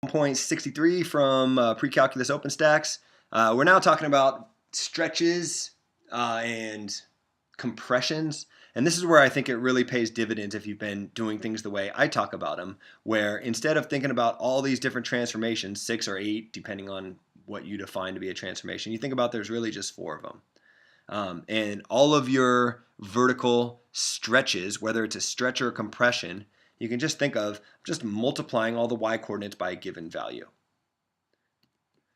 1.63 from PreCalculus OpenStax. We're now talking about stretches and compressions. And this is where I think it really pays dividends if you've been doing things the way I talk about them, where instead of thinking about all these different transformations, 6 or 8, depending on what you define to be a transformation, you think about there's really just 4 of them. And all of your vertical stretches, whether it's a stretch or a compression, you can just think of just multiplying all the y coordinates by a given value.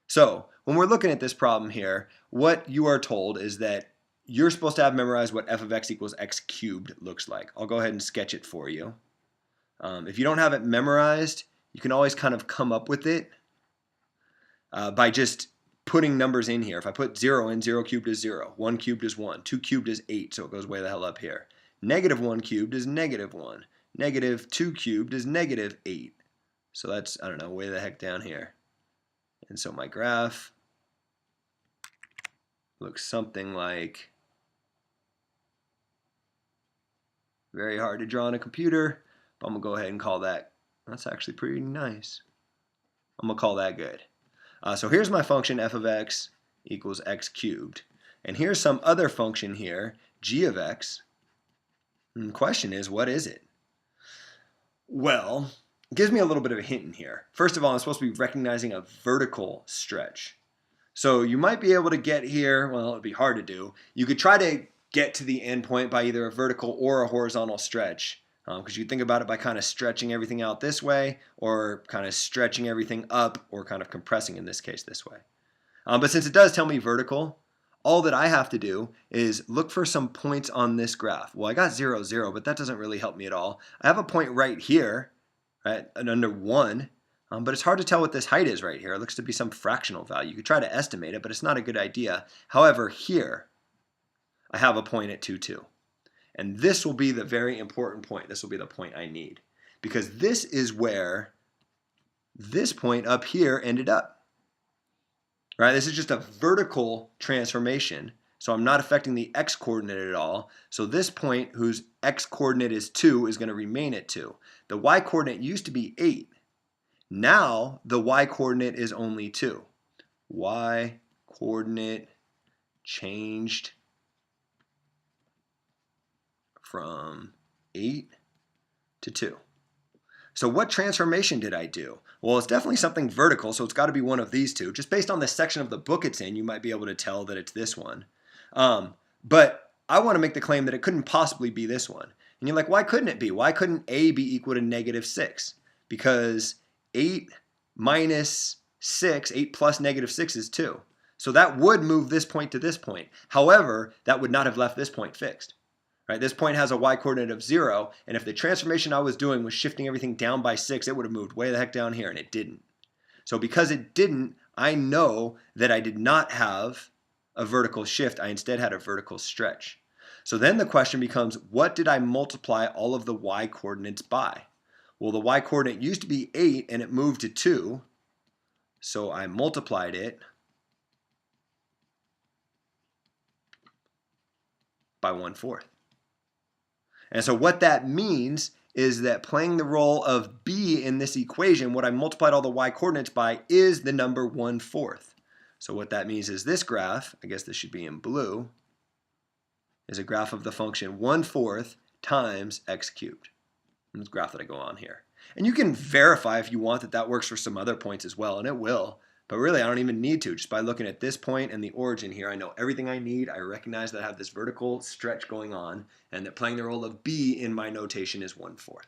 So when we're looking at this problem here, what you are told is that you're supposed to have memorized what f of x equals x cubed looks like. I'll go ahead and sketch it for you. If you don't have it memorized, you can always kind of come up with it by just putting numbers in here. If I put 0 in, 0 cubed is 0, 1 cubed is 1, 2 cubed is 8, so it goes way the hell up here. Negative 1 cubed is negative 1. Negative 2 cubed is negative 8. So that's, I don't know, way the heck down here. And so my graph looks something like, very hard to draw on a computer, but I'm going to go ahead and call that, that's actually pretty nice. I'm going to call that good. So here's my function f of x equals x cubed. And here's some other function here, g of x. And the question is, what is it? Well, it gives me a little bit of a hint in here. First of all, I'm supposed to be recognizing a vertical stretch. So you might be able to get here, well, it would be hard to do. You could try to get to the end point by either a vertical or a horizontal stretch. Because you think about it by kind of stretching everything out this way, or kind of stretching everything up, or kind of compressing in this case this way. But since it does tell me vertical, all that I have to do is look for some points on this graph. Well, I got 0, 0, but that doesn't really help me at all. I have a point right here, right, under 1, but it's hard to tell what this height is right here. It looks to be some fractional value. You could try to estimate it, but it's not a good idea. However, here, I have a point at 2, 2. And this will be the very important point. This will be the point I need. Because this is where this point up here ended up. Right? This is just a vertical transformation. So I'm not affecting the x coordinate at all. So this point, whose x coordinate is 2, is going to remain at 2. The y coordinate used to be 8. Now the y coordinate is only 2. Y coordinate changed from 8 to 2. So what transformation did I do? Well, it's definitely something vertical, so it's got to be one of these two. Just based on the section of the book it's in, you might be able to tell that it's this one. But I want to make the claim that it couldn't possibly be this one. And you're like, why couldn't it be? Why couldn't a be equal to negative 6? Because 8 minus 6, 8 plus negative 6 is 2. So that would move this point to this point. However, that would not have left this point fixed. Right, this point has a y coordinate of 0, and if the transformation I was doing was shifting everything down by 6, it would have moved way the heck down here, and it didn't. So because it didn't, I know that I did not have a vertical shift. I instead had a vertical stretch. So then the question becomes, what did I multiply all of the y coordinates by? Well, the y coordinate used to be 8, and it moved to 2, so I multiplied it by 1/4. And so what that means is that playing the role of b in this equation, what I multiplied all the y coordinates by is the number 1/4. So what that means is this graph, I guess this should be in blue, is a graph of the function 1/4 times x cubed. And this graph that I go on here. And you can verify if you want that that works for some other points as well, and it will. But really, I don't even need to. Just by looking at this point and the origin here, I know everything I need. I recognize that I have this vertical stretch going on, and that playing the role of b in my notation is 1/4.